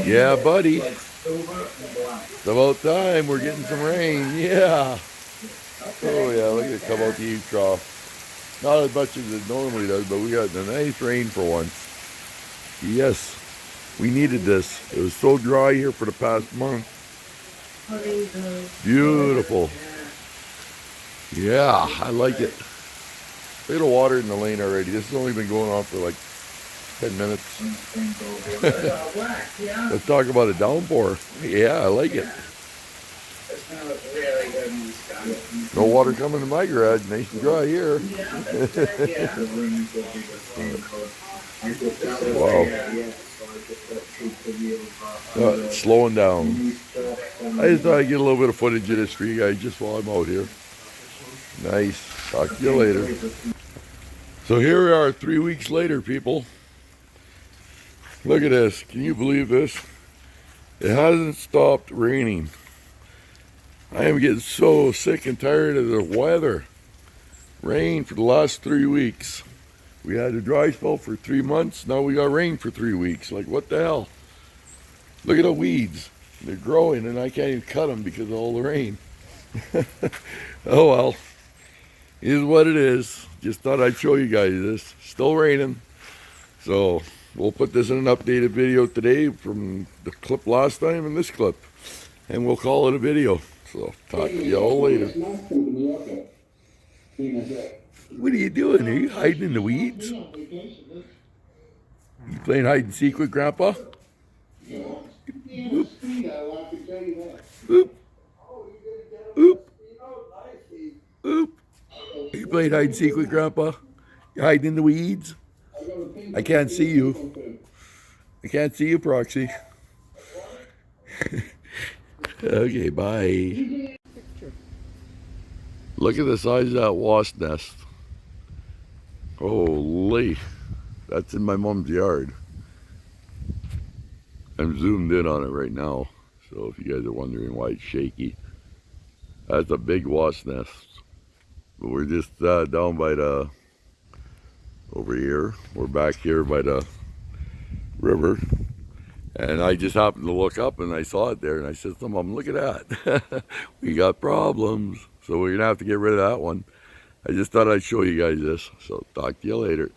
Yeah, buddy. It's about time. We're getting some rain. Yeah. Oh, yeah. Look at it come out the eave trough. Not as much as it normally does, but we got a nice rain for once. Yes. We needed this. It was so dry here for the past month. Beautiful. Yeah, I like it. Look at the water in the lane already. This has only been going on for like 10 minutes. Let's talk about a downpour. Yeah, I like it. No water coming to my garage. Nice and dry here. Wow. It's slowing down. I just thought I'd get a little bit of footage of this for you guys just while I'm out here. Nice. Talk to you later. So here we are 3 weeks later, people. Look at this. Can you believe this? It hasn't stopped raining. I am getting so sick and tired of the weather. Rain for the last 3 weeks. We had a dry spell for 3 months. Now we got rain for 3 weeks. Like, what the hell? Look at the weeds. They're growing and I can't even cut them because of all the rain. Oh well. It is what it is. Just thought I'd show you guys this. Still raining. So we'll put this in an updated video today from the clip last time and this clip. And we'll call it a video. So talk to y'all later. What are you doing? Are you hiding in the weeds? You playing hide and seek with Grandpa? Oop. Oop. Oop. Oop. Are you playing hide and seek with Grandpa? You hiding in the weeds? I can't see you. I can't see you, Proxy. Okay, bye. Look at the size of that wasp nest. Holy. That's in my mom's yard. I'm zoomed in on it right now. So if you guys are wondering why it's shaky. That's a big wasp nest. But we're just down by the, over here. We're back here by the river. And I just happened to look up and I saw it there and I said to Mom, look at that. We got problems. So we're gonna have to get rid of that one. I just thought I'd show you guys this. So talk to you later.